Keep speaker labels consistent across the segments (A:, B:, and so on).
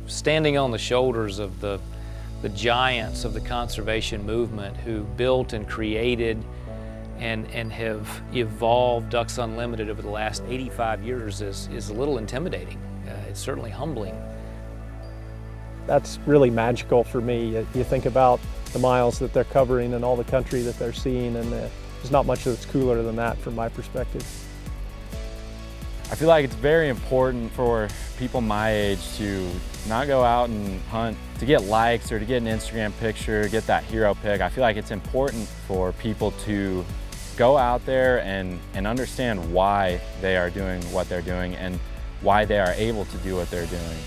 A: standing on the shoulders of the giants of the conservation movement who built and created and have evolved Ducks Unlimited over the last 85 years is a little intimidating. It's certainly humbling.
B: That's really magical for me. You think about the miles that they're covering and all the country that they're seeing, and there's not much that's cooler than that from my perspective.
C: I feel like it's very important for people my age to not go out and hunt to get likes or to get an Instagram picture, get that hero pic. I feel like it's important for people to go out there and understand why they are doing what they're doing and why they are able to do what they're doing.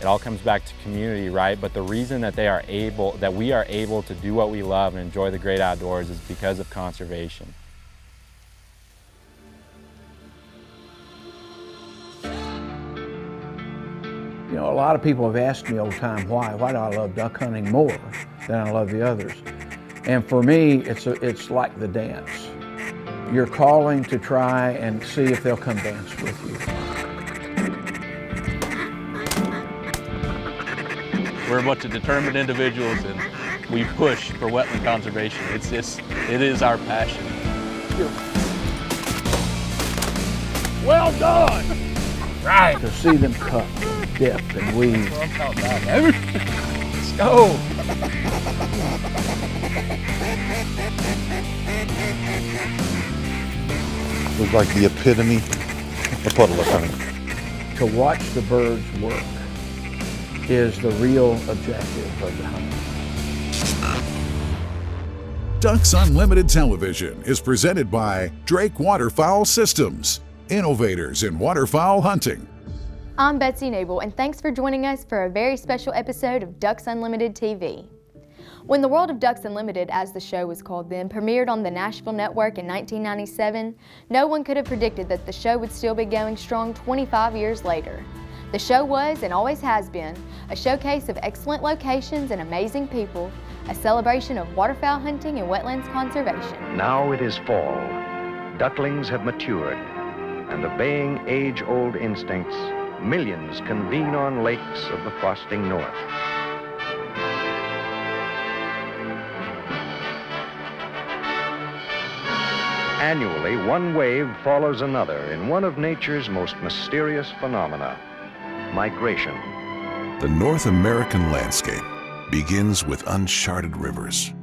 C: It all comes back to community, right? But the reason that we are able to do what we love and enjoy the great outdoors is because of conservation.
D: You know, a lot of people have asked me over time why do I love duck hunting more than I love the others? And for me, it's like the dance. You're calling to try and see if they'll come dance with you.
E: We're a bunch of determined individuals, and we push for wetland conservation. It is our passion.
D: Well done! Right. To see them cut, dip, and weave.
E: Let's go!
F: It was like the epitome of puddle duck hunting.
D: To watch the birds work is the real objective of the hunt.
G: Ducks Unlimited Television is presented by Drake Waterfowl Systems, innovators in waterfowl hunting.
H: I'm Betsy Nabel, and thanks for joining us for a very special episode of Ducks Unlimited TV. When The World of Ducks Unlimited, as the show was called then, premiered on the Nashville Network in 1997, no one could have predicted that the show would still be going strong 25 years later. The show was, and always has been, a showcase of excellent locations and amazing people, a celebration of waterfowl hunting and wetlands conservation.
I: Now it is fall. Ducklings have matured, and obeying age-old instincts, millions convene on lakes of the frosting north. Annually, one wave follows another in one of nature's most mysterious phenomena, migration.
G: The North American landscape begins with uncharted rivers,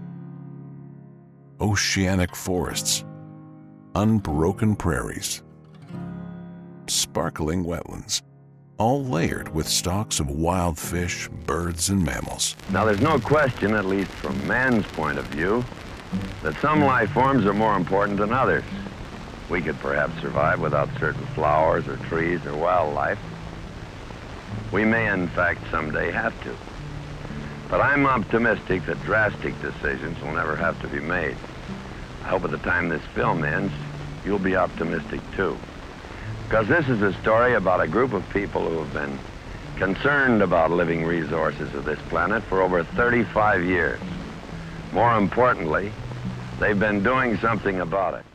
G: oceanic forests, unbroken prairies, sparkling wetlands, all layered with stalks of wild fish, birds, and mammals.
I: Now, there's no question, at least from man's point of view, that some life forms are more important than others. We could perhaps survive without certain flowers or trees or wildlife. We may, in fact, someday have to. But I'm optimistic that drastic decisions will never have to be made. I hope at the time this film ends, you'll be optimistic too. Because this is a story about a group of people who have been concerned about living resources of this planet for over 35 years. More importantly, they've been doing something about it.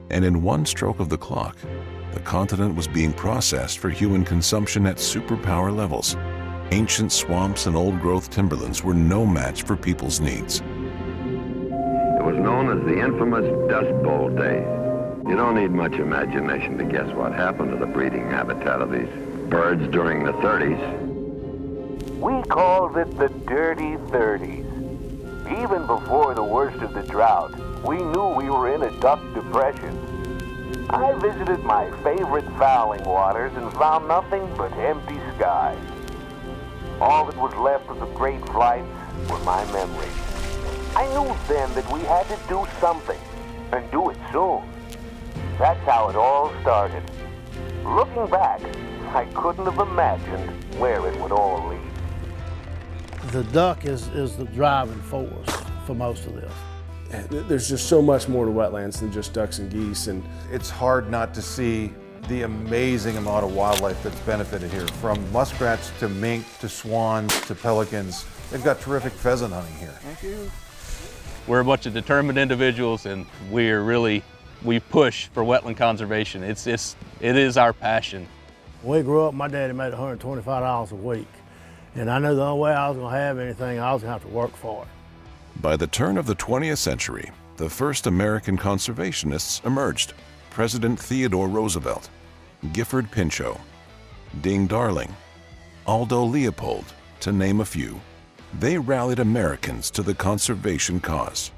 G: And in one stroke of the clock, the continent was being processed for human consumption at superpower levels. Ancient swamps and old-growth timberlands were no match for people's needs.
I: It was known as the infamous Dust Bowl days. You don't need much imagination to guess what happened to the breeding habitat of these birds during the 30s.
J: We called it the Dirty 30s. Even before the worst of the drought, we knew we were in a duck depression. I visited my favorite fowling waters and found nothing but empty skies. All that was left of the great flights were my memories. I knew then that we had to do something, and do it soon. That's how it all started. Looking back, I couldn't have imagined where it would all lead.
K: The duck is the driving force for most of this.
L: There's just so much more to wetlands than just ducks and geese, and
F: It's hard not to see the amazing amount of wildlife that's benefited here, from muskrats to mink to swans to pelicans. They've got terrific pheasant hunting here.
L: thank you.
E: We're a bunch of determined individuals, and we push for wetland conservation. It is our passion.
K: When we grew up, my daddy made $125 a week. And I knew the only way I was going to have anything, I was going to have to work for it.
G: By the turn of the 20th century, the first American conservationists emerged. President Theodore Roosevelt, Gifford Pinchot, Ding Darling, Aldo Leopold, to name a few. They rallied Americans to the conservation cause.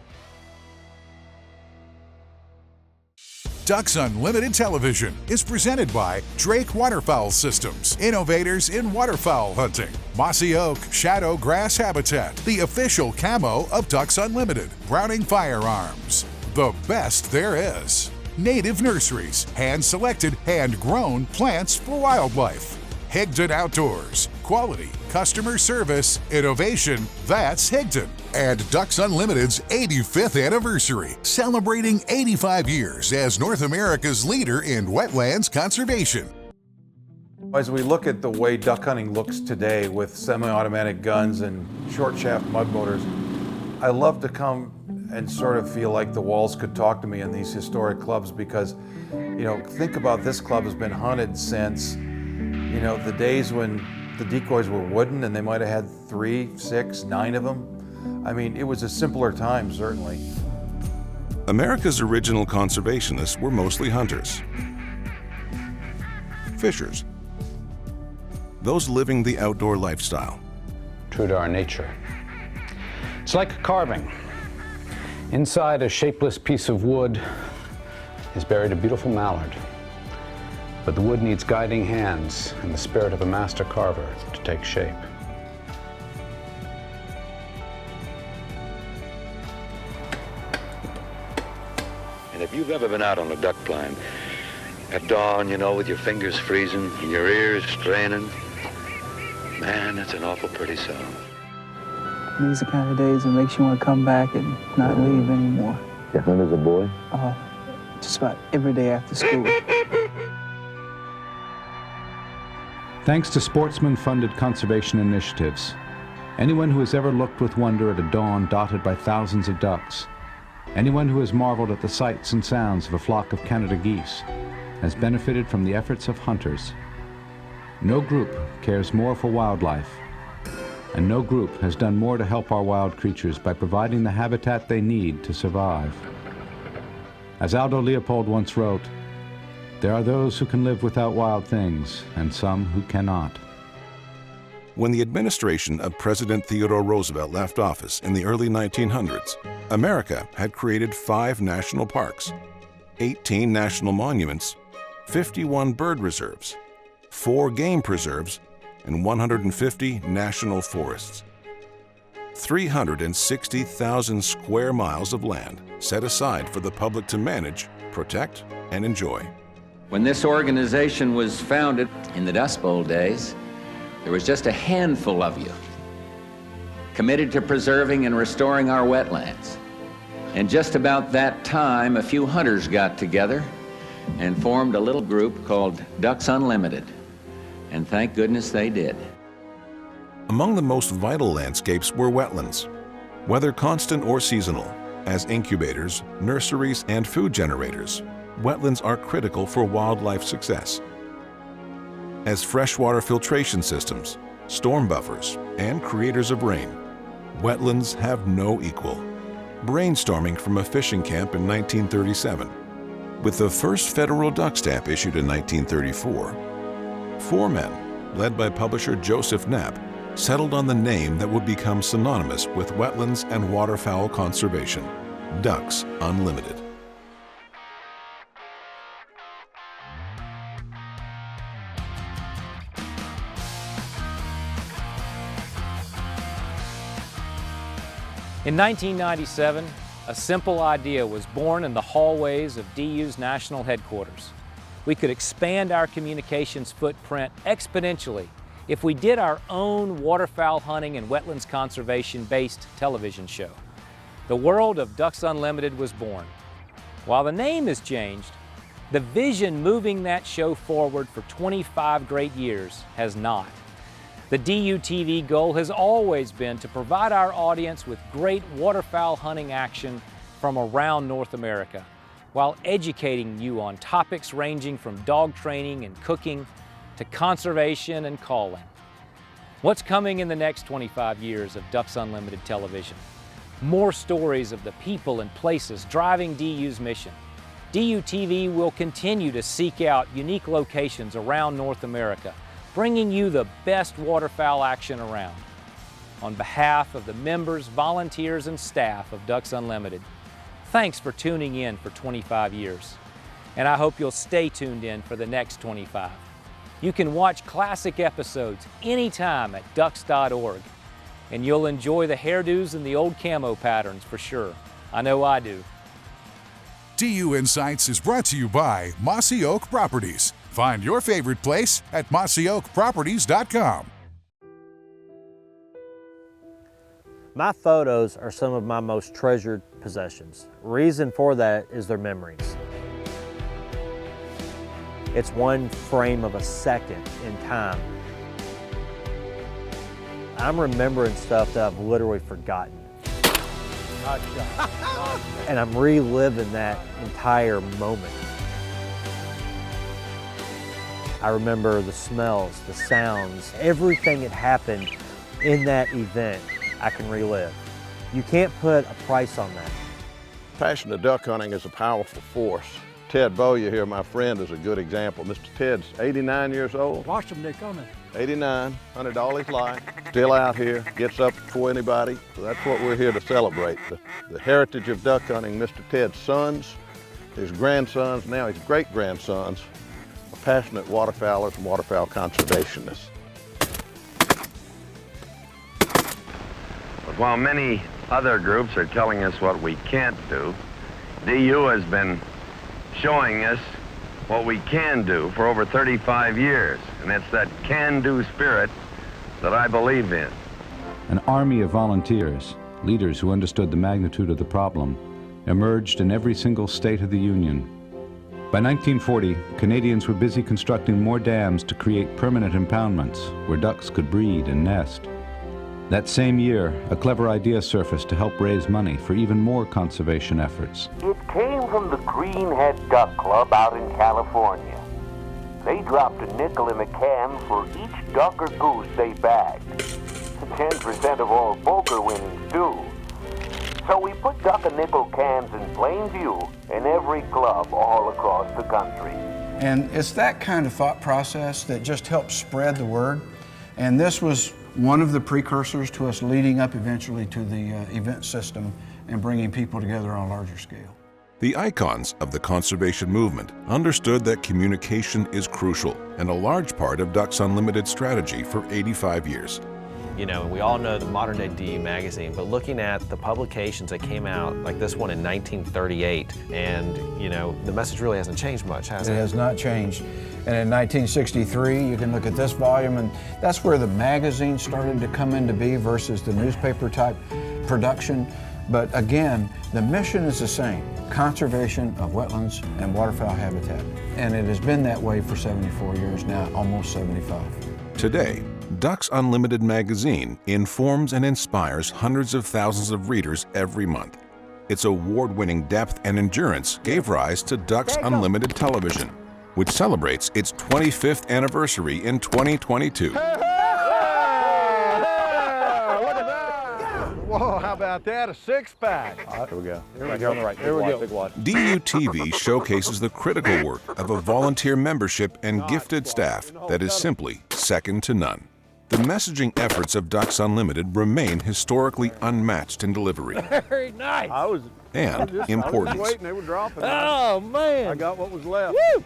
M: Ducks Unlimited Television is presented by Drake Waterfowl Systems, innovators in waterfowl hunting. Mossy Oak Shadow Grass Habitat, the official camo of Ducks Unlimited. Browning Firearms, the best there is. Native Nurseries, hand-selected, hand-grown plants for wildlife. Higdon Outdoors, quality, customer service, innovation, that's Higdon. And Ducks Unlimited's 85th anniversary, celebrating 85 years as North America's leader in wetlands conservation.
F: As we look at the way duck hunting looks today with semi-automatic guns and short shaft mud motors, I love to come and sort of feel like the walls could talk to me in these historic clubs because, you know, think about this club has been hunted since, you know, the days when the decoys were wooden and they might have had 3, 6, 9 of them. I mean, it was a simpler time, certainly.
G: America's original conservationists were mostly hunters, fishers, those living the outdoor lifestyle.
N: True to our nature. It's like carving. Inside a shapeless piece of wood is buried a beautiful mallard. But the wood needs guiding hands and the spirit of a master carver to take shape.
O: And if you've ever been out on a duck blind, at dawn, you know, with your fingers freezing and your ears straining, man, it's an awful pretty sound.
P: These are the kind of days that makes you want to come back and not leave anymore.
I: You hunt as a boy?
P: Just about every day after school.
N: Thanks to sportsman-funded conservation initiatives, anyone who has ever looked with wonder at a dawn dotted by thousands of ducks, anyone who has marveled at the sights and sounds of a flock of Canada geese, has benefited from the efforts of hunters. No group cares more for wildlife, and no group has done more to help our wild creatures by providing the habitat they need to survive. As Aldo Leopold once wrote, there are those who can live without wild things, and some who cannot.
G: When the administration of President Theodore Roosevelt left office in the early 1900s, America had created 5 national parks, 18 national monuments, 51 bird reserves, 4 game preserves, and 150 national forests. 360,000 square miles of land set aside for the public to manage, protect, and enjoy.
Q: When this organization was founded in the Dust Bowl days, there was just a handful of you committed to preserving and restoring our wetlands. And just about that time, a few hunters got together and formed a little group called Ducks Unlimited. And thank goodness they did.
G: Among the most vital landscapes were wetlands, whether constant or seasonal. As incubators, nurseries, and food generators, wetlands are critical for wildlife success. As freshwater filtration systems, storm buffers, and creators of rain, wetlands have no equal. Brainstorming from a fishing camp in 1937, with the first federal duck stamp issued in 1934, 4 men, led by publisher Joseph Knapp, settled on the name that would become synonymous with wetlands and waterfowl conservation, Ducks Unlimited.
A: In 1997, a simple idea was born in the hallways of DU's national headquarters. We could expand our communications footprint exponentially if we did our own waterfowl hunting and wetlands conservation-based television show. The world of Ducks Unlimited was born. While the name has changed, the vision moving that show forward for 25 great years has not. The DUTV goal has always been to provide our audience with great waterfowl hunting action from around North America, while educating you on topics ranging from dog training and cooking to conservation and calling. What's coming in the next 25 years of Ducks Unlimited television? More stories of the people and places driving DU's mission. DUTV will continue to seek out unique locations around North America, bringing you the best waterfowl action around. On behalf of the members, volunteers, and staff of Ducks Unlimited, thanks for tuning in for 25 years. And I hope you'll stay tuned in for the next 25. You can watch classic episodes anytime at ducks.org, and you'll enjoy the hairdos and the old camo patterns for sure. I know I do.
M: DU Insights is brought to you by Mossy Oak Properties. Find your favorite place at mossyoakproperties.com.
R: My photos are some of my most treasured possessions. Reason for that is their memories. It's one frame of a second in time. I'm remembering stuff that I've literally forgotten. And I'm reliving that entire moment. I remember the smells, the sounds, everything that happened in that event, I can relive. You can't put a price on that.
S: Passion of duck hunting is a powerful force. Ted Bowyer here, my friend, is a good example. Mr. Ted's 89 years old.
K: Watch them, they're coming.
S: 89, hunted all his life, still out here, gets up before anybody. So that's what we're here to celebrate. The heritage of duck hunting. Mr. Ted's sons, his grandsons, now his great-grandsons, are passionate waterfowlers and waterfowl conservationists.
I: But while many other groups are telling us what we can't do, DU has been showing us what we can do for over 35 years. And it's that can-do spirit that I believe in.
N: An army of volunteers, leaders who understood the magnitude of the problem, emerged in every single state of the Union. By 1940, Canadians were busy constructing more dams to create permanent impoundments where ducks could breed and nest. That same year, a clever idea surfaced to help raise money for even more conservation efforts.
J: It came from the Greenhead Duck Club out in California. They dropped a nickel in a can for each duck or goose they bagged. 10% of all poker winnings, too. So we put duck and nickel cans in plain view in every club all across the country.
D: And it's that kind of thought process that just helps spread the word. And this was one of the precursors to us leading up eventually to the event system and bringing people together on a larger scale.
G: The icons of the conservation movement understood that communication is crucial and a large part of Ducks Unlimited's strategy for 85 years.
T: You know, we all know the modern day DU magazine, but looking at the publications that came out, like this one in 1938, and you know, the message really hasn't changed much, has it?
D: It has not changed. And in 1963, you can look at this volume, and that's where the magazine started to come into be versus the newspaper type production. But again, the mission is the same, conservation of wetlands and waterfowl habitat. And it has been that way for 74 years now, almost 75.
G: Today, Ducks Unlimited magazine informs and inspires hundreds of thousands of readers every month. Its award-winning depth and endurance gave rise to Ducks Unlimited Television, which celebrates its 25th anniversary in 2022.
S: Whoa, how about that? A six-pack. Here we go.
R: Here we go. On the right. Here we go. Big wad.
G: DUTV showcases the critical work of a volunteer membership and gifted staff that is simply second to none. The messaging efforts of Ducks Unlimited remain historically unmatched in delivery
K: Very nice.
G: and importance.
S: I was waiting, they were dropping.
K: Oh, man.
S: I got what was left.
K: Woo!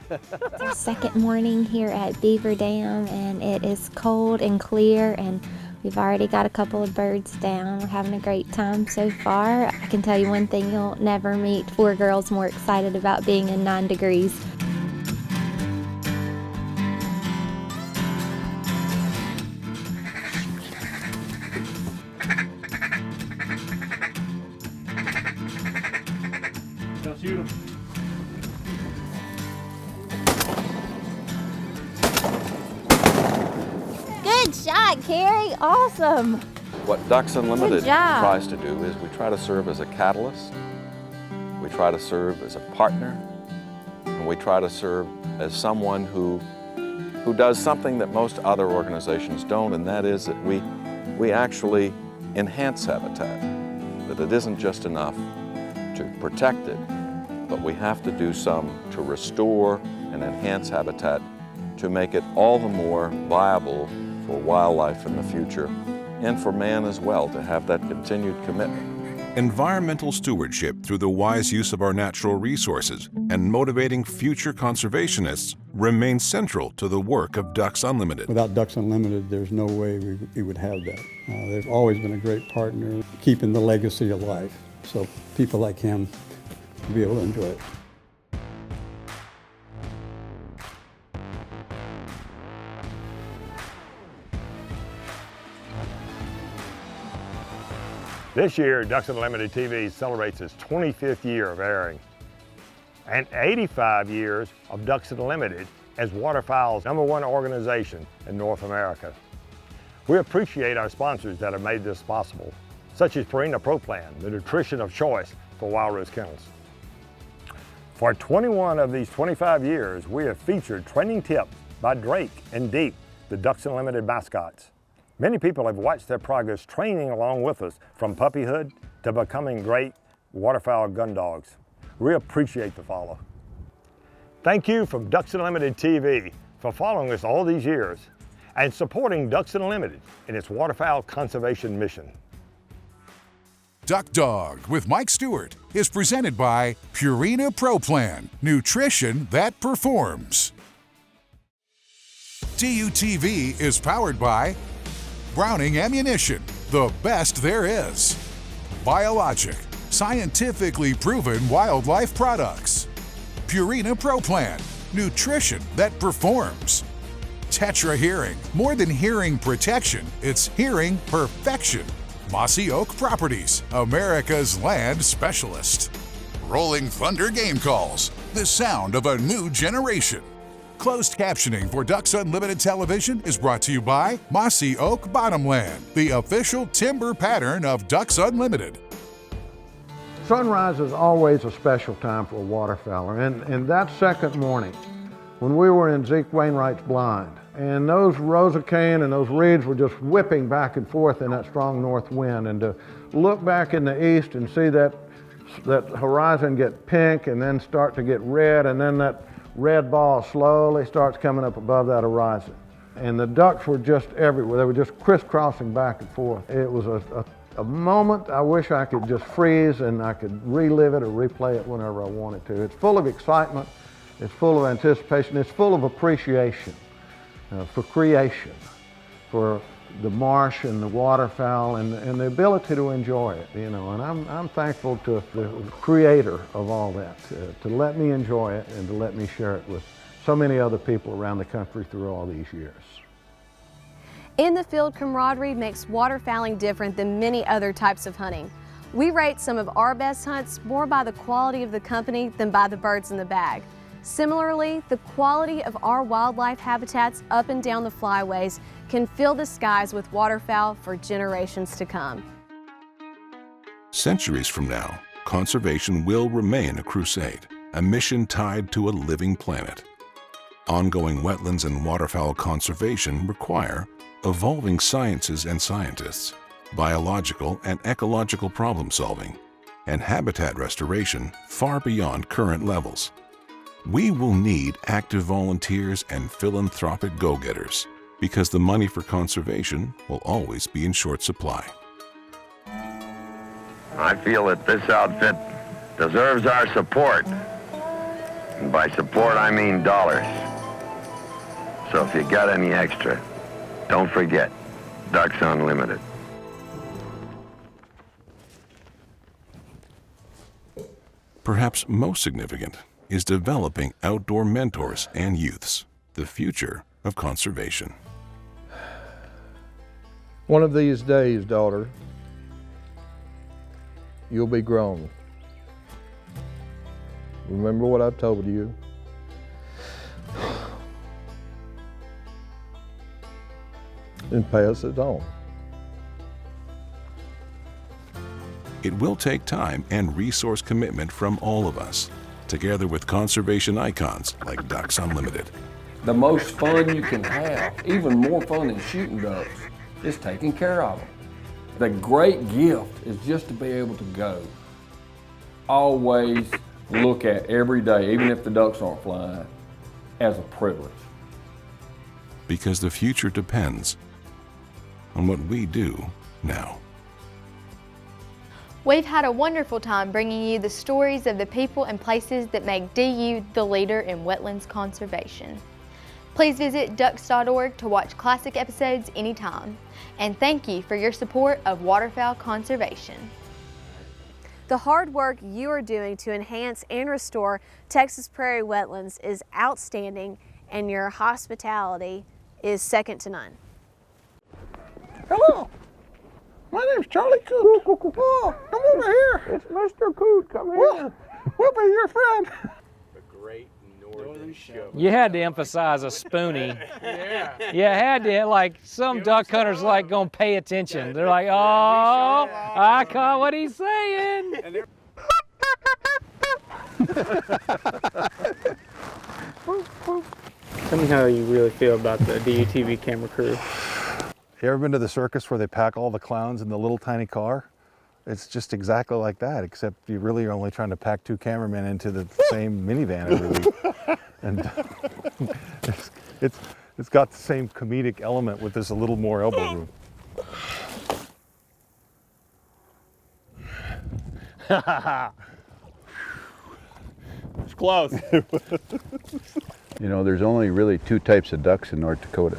U: It's our second morning here at Beaver Dam, and it is cold and clear, and we've already got a couple of birds down. We're having a great time so far. I can tell you one thing, you'll never meet 4 girls more excited about being in 9 degrees.
K: Don't shoot them.
U: Good shot, Carrie. Awesome.
V: What Ducks Unlimited
U: Good job.
V: tries to do is we try to serve as a catalyst, we try to serve as a partner, and we try to serve as someone who who does something that most other organizations don't, and that is that we actually enhance habitat. That it isn't just enough to protect it, but we have to do some to restore and enhance habitat to make it all the more viable for wildlife in the future and for man as well to have that continued commitment.
G: Environmental stewardship through the wise use of our natural resources and motivating future conservationists remains central to the work of Ducks Unlimited.
B: Without Ducks Unlimited, there's no way we would have that. They've always been a great partner, keeping the legacy alive, so people like him will be able to enjoy it.
C: This year, Ducks Unlimited TV celebrates its 25th year of airing and 85 years of Ducks Unlimited as waterfowl's #1 organization in North America. We appreciate our sponsors that have made this possible, such as Purina Pro Plan, the nutrition of choice for Wild Rose Kennels. For 21 of these 25 years, we have featured training tips by Drake and Deep, the Ducks Unlimited mascots. Many people have watched their progress training along with us from puppyhood to becoming great waterfowl gun dogs. We appreciate the follow. Thank you from Ducks Unlimited TV for following us all these years and supporting Ducks Unlimited in its waterfowl conservation mission.
M: Duck Dog with Mike Stewart is presented by Purina Pro Plan, nutrition that performs. DUTV is powered by Browning Ammunition, the best there is. Biologic, scientifically proven wildlife products. Purina Pro Plan, nutrition that performs. Tetra Hearing, more than hearing protection, it's hearing perfection. Mossy Oak Properties, America's land specialist. Rolling Thunder Game Calls, the sound of a new generation. Closed captioning for Ducks Unlimited Television is brought to you by Mossy Oak Bottomland, the official timber pattern of Ducks Unlimited.
D: Sunrise is always a special time for a waterfowler, and that second morning, when we were in Zeke Wainwright's blind, and those rows of cane and those reeds were just whipping back and forth in that strong north wind, and to look back in the east and see that horizon get pink and then start to get red, and then that red ball slowly starts coming up above that horizon. And the ducks were just everywhere. They were just crisscrossing back and forth. It was a moment I wish I could just freeze and I could relive it or replay it whenever I wanted to. It's full of excitement, it's full of anticipation, it's full of appreciation for creation, for the marsh and the waterfowl and the ability to enjoy it, you know. And I'm thankful to the creator of all that, to let me enjoy it and to let me share it with so many other people around the country through all these years.
W: In the field camaraderie makes waterfowling different than many other types of hunting. We rate some of our best hunts more by the quality of the company than by the birds in the bag. Similarly, the quality of our wildlife habitats up and down the flyways can fill the skies with waterfowl for generations to come.
G: Centuries from now, conservation will remain a crusade, a mission tied to a living planet. Ongoing wetlands and waterfowl conservation require evolving sciences and scientists, biological and ecological problem solving, and habitat restoration far beyond current levels. We will need active volunteers and philanthropic go-getters because the money for conservation will always be in short supply.
I: I feel that this outfit deserves our support. And by support, I mean dollars. So if you got any extra, don't forget, Ducks Unlimited.
G: Perhaps most significant is developing outdoor mentors and youths, the future of conservation.
D: One of these days, daughter, you'll be grown. Remember what I've told you. And pass it on.
G: It will take time and resource commitment from all of us, together with conservation icons like Ducks Unlimited.
E: The most fun you can have, even more fun than shooting ducks, is taking care of them. The great gift is just to be able to go. Always look at every day, even if the ducks aren't flying, as a privilege.
G: Because the future depends on what we do now.
H: We've had a wonderful time bringing you the stories of the people and places that make DU the leader in wetlands conservation. Please visit ducks.org to watch classic episodes anytime. And thank you for your support of waterfowl conservation.
W: The hard work you are doing to enhance and restore Texas prairie wetlands is outstanding, and your hospitality is second to none.
D: Hello, my name's Charlie Coot. Oh, come over here. It's Mr. Coot, come here. We'll be your friend.
L: The Great Northern Show.
A: You had to emphasize a spoonie. Yeah. You had to, like, some duck hunters like gonna pay attention. They're like, oh, I caught what he's saying.
X: Tell me how you really feel about the DUTV camera crew.
F: You ever been to the circus where they pack all the clowns in the little tiny car? It's just exactly like that, except you really are only trying to pack 2 cameramen into the same minivan every week. And it's got the same comedic element with this a little more elbow room.
L: It's close.
Y: You know, there's only really 2 types of ducks in North Dakota,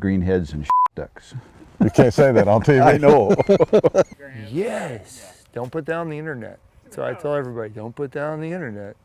Y: greenheads and ducks.
F: You can't say that on TV.
Y: I know.
L: Yes. Don't put that on the internet. So I tell everybody, don't put that on the internet.